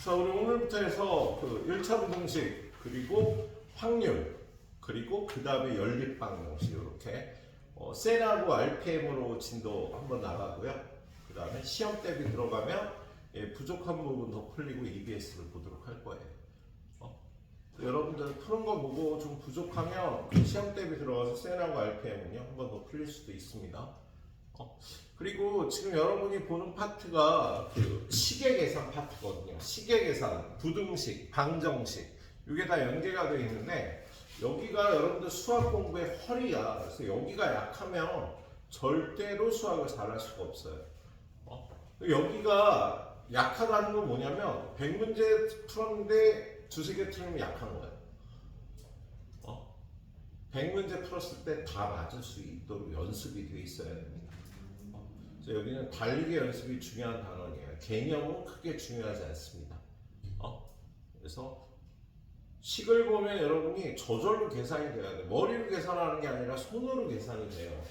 자, 우리 오늘부터 해서 그 1차 부등식, 그리고 확률, 그리고 그 다음에 연립방정식 이렇게 셀하고 RPM으로 진도 한번 나가고요. 그 다음에 시험 대비 들어가면 부족한 부분 더 풀리고 EBS를 보도록 할 거예요. 여러분들 푸는 거 보고 좀 부족하면 시험 대비 들어가서 셀하고 RPM은요 한번 더 풀릴 수도 있습니다. 그리고 지금 여러분이 보는 파트가 그 시계 계산 파트거든요. 시계 계산, 부등식, 방정식 이게 다 연계가 되어 있는데 여기가 여러분들 수학 공부의 허리야. 그래서 여기가 약하면 절대로 수학을 잘할 수가 없어요. 여기가 약하다는 건 뭐냐면 100문제 풀었는데 두세 개 틀리면 약한 거예요. 100문제 풀었을 때 다 맞을 수 있도록 연습이 되어 있어야 됩니다. 그래서 여기는 달리기 연습이 중요한 단원이에요. 개념은 크게 중요하지 않습니다. 그래서 식을 보면 여러분이 저절로 계산이 돼야 돼요. 머리로 계산하는 게 아니라 손으로 계산이 돼요.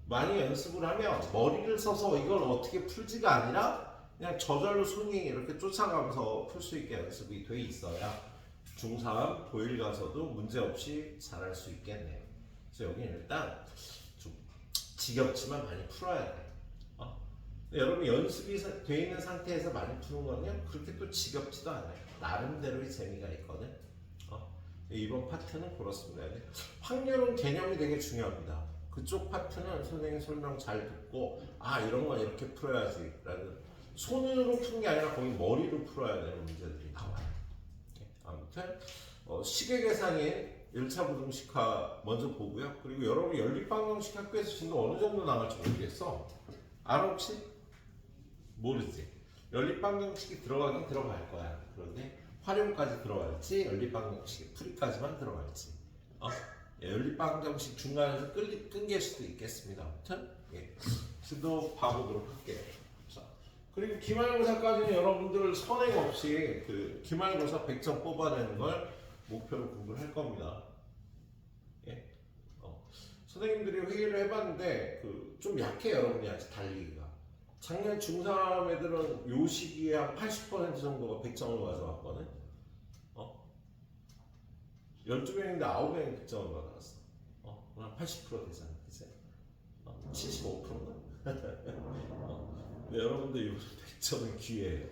많이 연습을 하면 머리를 써서 이걸 어떻게 풀지가 아니라 그냥 저절로 손이 이렇게 쫓아가면서 풀 수 있게 연습이 돼 있어야 중3 고1 가서도 문제 없이 잘할 수 있겠네요. 그래서 여기는 일단 좀 지겹지만 많이 풀어야 돼요. 여러분 연습이 돼 있는 상태에서 많이 푸는 거는요 그렇게 또 지겹지도 않아요. 나름대로의 재미가 있거든. 이번 파트는 그렇습니다. 확률은 개념이 되게 중요합니다. 그쪽 파트는 선생님 설명 잘 듣고 이런 건 이렇게 풀어야지 라는 손으로 푸는 게 아니라 거의 머리로 풀어야 되는 문제들이 나와요. 아무튼 시계 계산인 1차 부등식화 먼저 보고요. 그리고 여러분 연립방정식 학교에서 진도 어느 정도 나갈지 모르겠어. 알아 혹시? 모르지. 연립방정식이 들어가긴 들어갈 거야. 그런데 활용까지 들어갈지 연립방정식의 풀이까지만 들어갈지 연립방정식 중간에서 끊길 수도 있겠습니다. 아무튼 진도 봐보도록 할게요. 자, 그리고 기말고사까지는 여러분들 선행 없이 그 기말고사 100점 뽑아내는 걸 목표로 공부를 할 겁니다. 선생님들이 회의를 해봤는데 좀 약해 여러분이 아직 달리기가. 작년 중3 애들은 요 시기에 한 80% 정도가 100점을 가져왔거든. 12명인데 9명이 100점을 받아왔어. 한 80% 되잖아, 그치? 75%가. 근데 여러분들 이 100점은 기회예요.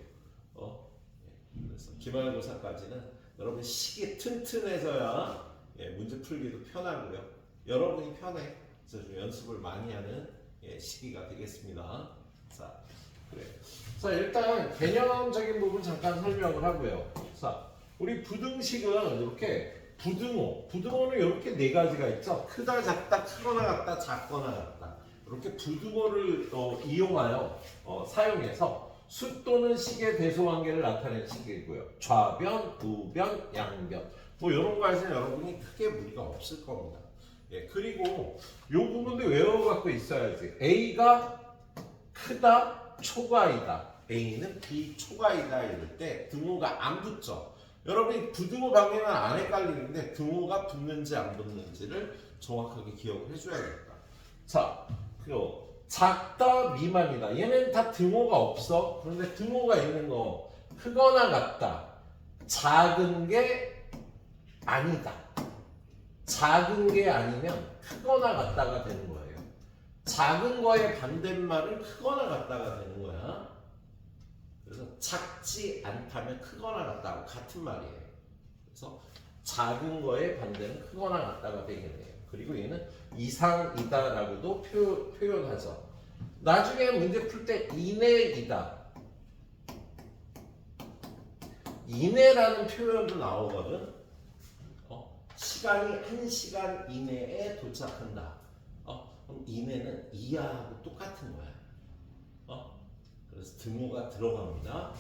그래서 기말고사까지는 여러분 시기 튼튼해져야 문제 풀기도 편하고요. 여러분이 편해. 그래서 좀 연습을 많이 하는 시기가 되겠습니다. 자, 그래. 자, 일단 개념적인 부분 잠깐 설명을 하고요. 자, 우리 부등식은 이렇게 부등호는 이렇게 네 가지가 있죠. 크다, 작다, 크거나 같다, 작거나 같다. 이렇게 부등호를 이용하여 사용해서 수 또는 식의 배수 관계를 나타내는 식이고요. 좌변, 우변, 양변. 뭐 이런 거에서는 여러분이 크게 무리가 없을 겁니다. 그리고 이 부분도 외워갖고 있어야지. A가 크다, 초과이다. A는 비초과이다 이럴 때 등호가 안 붙죠. 여러분이 부등호 방향은 안 헷갈리는데 등호가 붙는지 안 붙는지를 정확하게 기억을 해줘야겠다. 자, 그리고 작다, 미만이다. 얘는 다 등호가 없어. 그런데 등호가 있는 거 크거나 같다. 작은 게 아니다. 작은 게 아니면 크거나 같다가 되는 거예요. 작은 거의 반대말은 크거나 같다가 되는 거야. 그래서 작지 않다면 크거나 같다고 같은 말이에요. 그래서 작은 거의 반대는 크거나 같다가 되겠네요. 그리고 얘는 이상이다라고도 표현하죠. 나중에 문제 풀 때 이내이다. 이내라는 표현도 나오거든. 시간이 1시간 이내에 도착한다. 그럼 이내는 이하하고 똑같은 거야. 그래서 등호가 들어갑니다.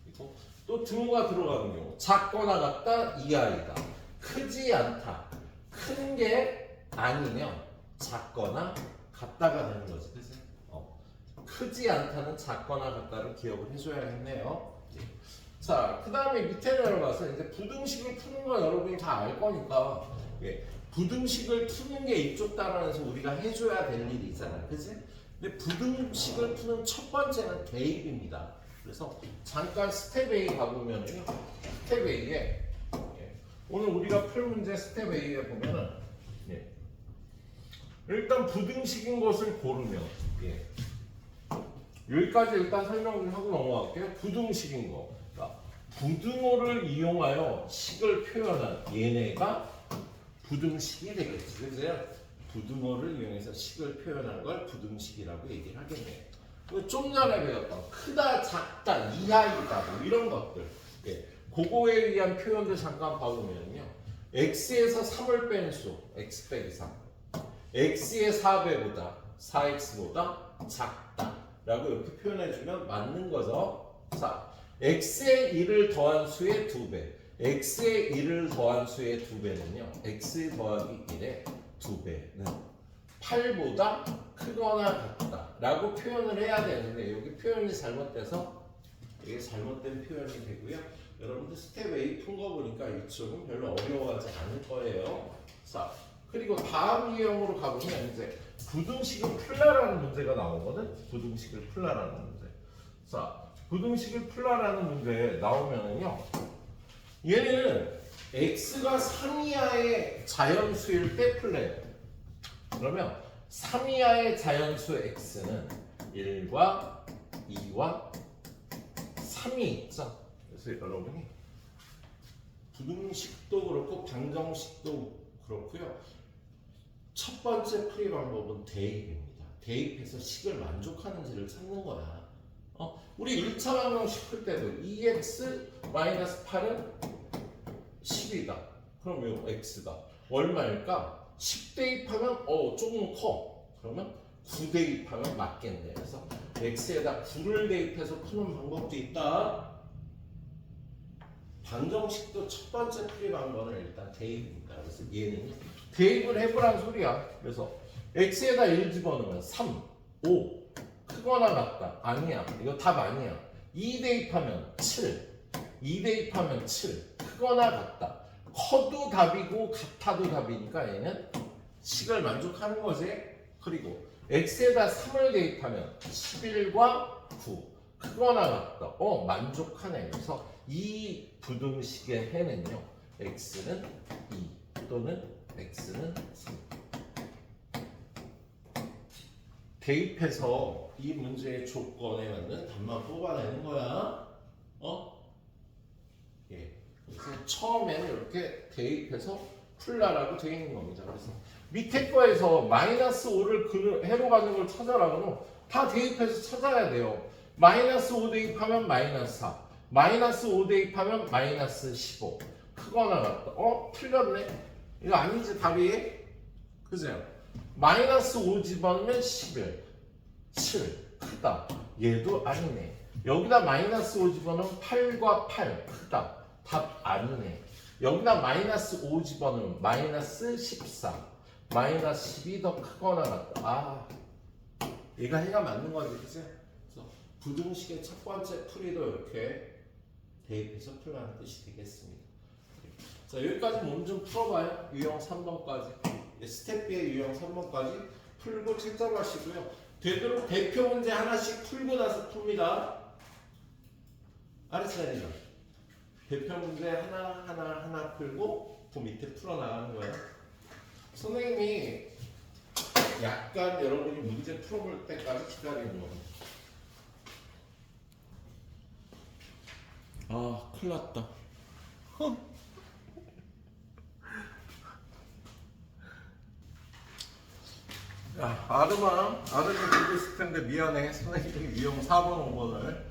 그리고 또 등호가 들어가는 경우 작거나 같다, 이하이다. 크지 않다. 큰 게 아니면 작거나 같다가 되는 거지. 그치? 크지 않다는 작거나 같다를 기억을 해줘야겠네요. 자, 그 다음에 밑에 내려가서 이제 부등식을 푸는 건 여러분이 다 알 거니까 부등식을 푸는 게 이쪽 단원에서 우리가 해줘야 될 일이 있잖아. 그치? 근데 부등식을 푸는 첫 번째는 대입입니다. 그래서 잠깐 스텝 A 가보면은요. 스텝 A에 오늘 우리가 풀 문제 스텝 A에 보면은 일단 부등식인 것을 고르면 여기까지 일단 설명을 하고 넘어갈게요. 부등식인 거. 그러니까 부등호를 이용하여 식을 표현한 얘네가 부등식이 되겠지. 그죠? 부등호를 이용해서 식을 표현한 걸 부등식이라고 얘기를 하겠네요. 좀 전에 배웠던 크다, 작다, 이하이다 뭐 이런 것들. 그거에 의한 표현들 잠깐 봐보면요. x에서 3을 뺀 수, x 빼기 3. x의 4배보다 4x보다 작다 라고 이렇게 표현해주면 맞는 거죠. 자, x의 1을 더한 수의 2배, x의 1을 더한 수의 2배는요 x 더하기 1의 2배는 8보다 크거나 같다 라고 표현을 해야 되는데 여기 표현이 잘못돼서 이게 잘못된 표현이 되고요. 여러분들 스텝 A 푼 거 보니까 이쪽은 별로 어려워하지 않을 거예요. 자, 그리고 다음 유형으로 가보면 이제 부등식을 풀라라는 문제가 나오거든. 부등식을 풀라라는 문제. 자, 부등식을 풀라라는 문제 나오면은요. 얘는 x가 3 이하의 자연수일 때 풀래요. 그러면 3 이하의 자연수 x는 1과 2와 3이 있죠. 그래서 여러분이 부등식도 그렇고 방정식도 그렇고요. 첫 번째 풀이 방법은 대입입니다. 대입해서 식을 만족하는지를 찾는 거야. 우리 1차 방정식 풀 때도 2x-8은 10이다. 그럼 요 x가 얼마일까? 10 대입하면 조금 커. 그러면 9 대입하면 맞겠네. 그래서 x에다 9를 대입해서 푸는 방법도 있다. 방정식도 첫 번째 풀이 방법은 일단 대입입니다. 그래서 얘는 대입을 해보란 소리야. 그래서 x에다 1 집어넣으면 3, 5 크거나 같다. 아니야. 이거 답 아니야. 2 대입하면 7, 2 대입하면 7 크거나 같다. 커도 답이고 같아도 답이니까 얘는 식을 만족하는 거지. 그리고 x에다 3을 대입하면 11과 9 크거나 같다. 만족하네. 그래서 이 부등식의 해는요. x는 2 또는 x는 3. 대입해서 이 문제의 조건에 맞는 답만 뽑아내는 거야. 그래서 처음에는 이렇게 대입해서 풀라라고 되어 있는 겁니다. 그래서 밑에 거에서 마이너스 5를 해로 가는 걸 찾아라 그러면 다 대입해서 찾아야 돼요. 마이너스 5 대입하면 마이너스 4, 마이너스 5 대입하면 마이너스 15 크거나 같다. 틀렸네. 이거 아니지 답이? 그죠? 마이너스 5 집어넣으면 11, 7 크다. 얘도 아니네. 여기다 마이너스 5 집어넣으면 8과 8 크다. 답 아니네. 여기다 마이너스 5 집어넣으면 마이너스 14, 마이너스 10이 더 크거나 같다. 얘가 해가 맞는 거지, 그치? 그래서 부등식의 첫 번째 풀이도 이렇게 대입해서 풀라는 뜻이 되겠습니다. 자, 여기까지 몸 좀 풀어봐요. 유형 3번까지. 스텝 B의 유형 3번까지 풀고 채점하시고요. 되도록 대표 문제 하나씩 풀고 나서 풉니다. 알았어요? 대표 문제 하나 풀고 그 밑에 풀어나가는 거예요. 선생님이 약간 여러분이 문제 풀어볼 때까지 기다리는 거예요. 큰일 났다. 야, 아름아 듣고 있을 텐데 미안해. 선생님이 유형 4번, 5번을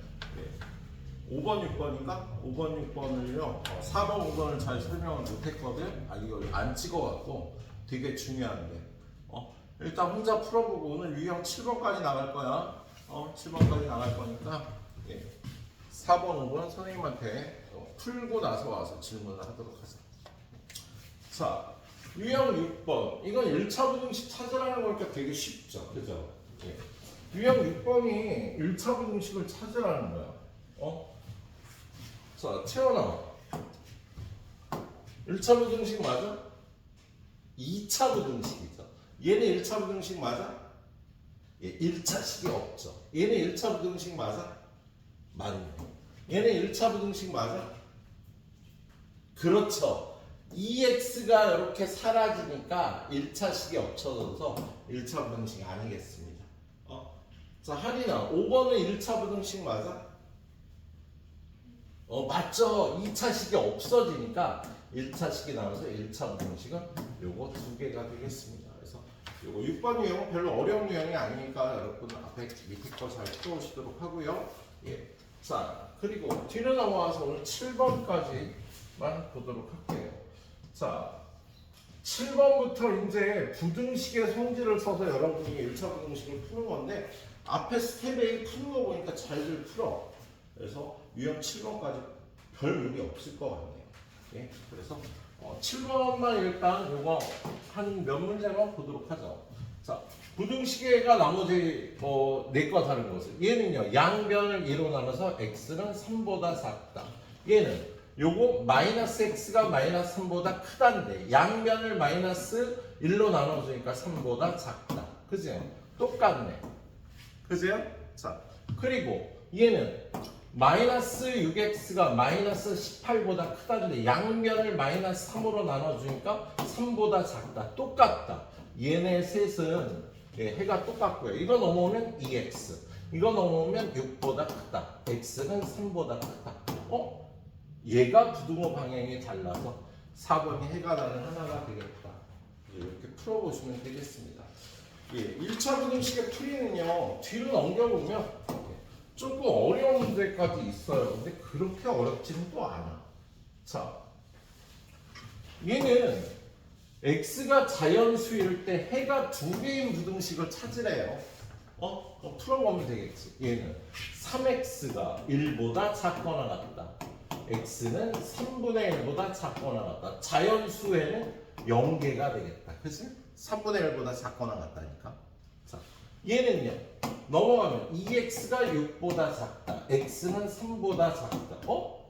5번, 6번인가? 5번, 6번을요 4번, 5번을 잘 설명을 못했거든. 이걸 안 찍어갖고 되게 중요한데 일단 혼자 풀어보고 오늘 유형 7번까지 나갈 거야. 7번까지 나갈 거니까 4번, 5번 선생님한테 풀고 나서 와서 질문을 하도록 하자. 자, 유형 6번. 이건 1차 부등식 찾으라는 거니까 되게 쉽죠. 그죠? 유형 6번이 1차 부등식을 찾으라는 거야. 자, 채원아. 1차 부등식 맞아? 2차 부등식이죠. 얘는 1차 부등식 맞아? 1차식이 없죠. 얘는 1차 부등식 맞아? 맞네. 얘는 1차 부등식 맞아? 그렇죠. EX가 이렇게 사라지니까 1차식이 없쳐져서 1차 부등식 아니겠습니다. 자, 하리나 5번은 1차 부등식 맞아? 맞죠. 2차식이 없어지니까 1차식이 나와서 1차 부등식은 요거 두 개가 되겠습니다. 그래서 요거 6번 유형은 별로 어려운 유형이 아니니까 여러분 앞에 밑에 거 잘 풀어오시도록 하고요. 예. 자, 그리고 뒤로 넘어와서 오늘 7번까지만 보도록 할게요. 자, 7번부터 이제 부등식의 성질을 써서 여러분이 1차 부등식을 푸는 건데 앞에 스텝 A 푸는 거 보니까 잘들 풀어. 그래서 유형 7번까지 별 무리 없을 것 같네요. 예? 그래서 7번만 일단 요거 한 몇 문제만 보도록 하죠. 자, 부등식의가 나머지 네 거 다른 것은 얘는요 양변을 2로 나눠서 x는 3보다 작다. 얘는 요거 마이너스 x가 마이너스 3보다 크다인데 양변을 마이너스 1로 나눠주니까 3보다 작다. 그죠? 똑같네. 그죠? 자, 그리고 얘는 마이너스 6x가 마이너스 18보다 크다는데 양변을 마이너스 3으로 나눠주니까 3보다 작다. 똑같다. 얘네 셋은 해가 똑같고요. 이거 넘어오면 2x. 이거 넘어오면 6보다 크다. x는 3보다 크다. 얘가 부등호 방향이 달라서 4번이 해가 나는 하나가 되겠다. 이렇게 풀어보시면 되겠습니다. 예, 1차 부등식의 풀이는요. 뒤로 넘겨보면 조금 어려운 문제까지 있어요. 근데 그렇게 어렵지는 또 않아. 자, 얘는 x가 자연수일 때 해가 두 개인 부등식을 찾으래요. 그럼 풀어보면 되겠지. 얘는 3x가 1보다 작거나 같다. x는 3분의 1보다 작거나 같다. 자연수에는 0개가 되겠다. 그치? 3분의 1보다 작거나 같다니까. 자, 얘는요. 넘어가면 2x가 6보다 작다. x는 3보다 작다.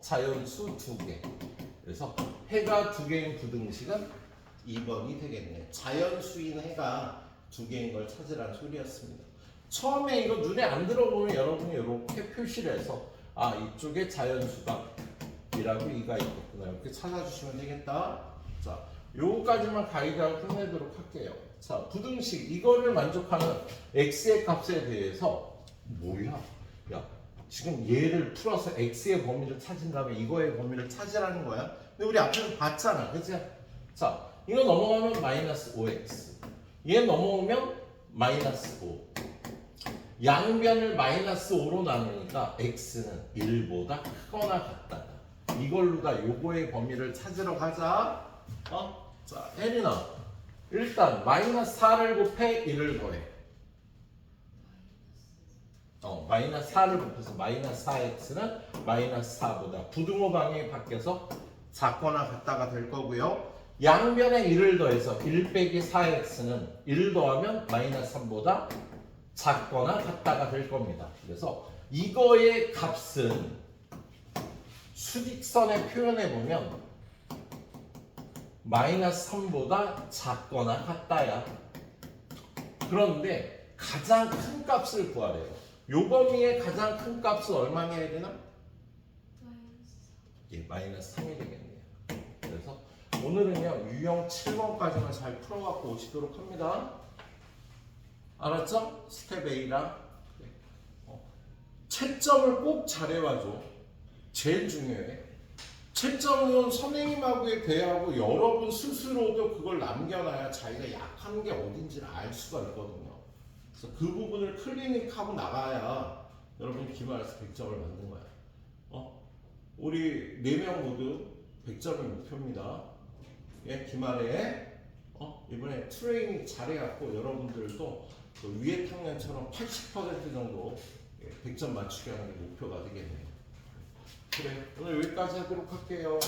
자연수 2개. 그래서 해가 2개인 부등식은 2번이 되겠네. 자연수인 해가 2개인 걸 찾으라는 소리였습니다. 처음에 이거 눈에 안 들어보면 여러분이 이렇게 표시를 해서 이쪽에 자연수가 이라고 이가 있겠구나. 이렇게 찾아주시면 되겠다. 자, 요거까지만 가이드하고 끝내도록 할게요. 자, 부등식 이거를 만족하는 x의 값에 대해서 뭐야? 야, 지금 얘를 풀어서 x의 범위를 찾은 다음에 이거의 범위를 찾으라는 거야. 근데 우리 앞에서 봤잖아, 그치? 자, 이거 넘어가면 마이너스 5x. 얘 넘어오면 마이너스 5. 양변을 마이너스 5로 나누니까 x는 1보다 크거나 같다. 이걸로다 요거의 범위를 찾으러 가자. 자, 혜린아. 일단 마이너스 4를 곱해 1을 더해. 마이너스 4를 곱해서 마이너스 4x는 마이너스 4보다 부등호 방향이 바뀌어서 작거나 같다가 될 거고요. 양변에 1을 더해서 1 빼기 4x는 1 더하면 마이너스 3보다 작거나 같다가 될 겁니다. 그래서 이거의 값은 수직선에 표현해 보면 마이너스 3보다 작거나 같다야. 그런데 가장 큰 값을 구하래요. 요 범위의 가장 큰 값은 얼마냐 되나? 마이너스 3이 되겠네요. 그래서 오늘은요 유형 7번까지만 잘 풀어갖고 오시도록 합니다. 알았죠? 스텝 A랑 채점을 꼭 잘해와줘. 제일 중요해. 채점은 선생님하고의 대화하고 여러분 스스로도 그걸 남겨놔야 자기가 약한 게 어딘지를 알 수가 있거든요. 그래서 그 부분을 클리닉하고 나가야 여러분이 기말에서 100점을 받는 거야. 우리 4명 모두 100점이 목표입니다. 예, 기말에 이번에 트레이닝 잘해갖고 여러분들도 그 위에 학년처럼 80% 정도 100점 맞추게 하는 게 목표가 되겠네요. 그래, 오늘 여기까지 하도록 할게요.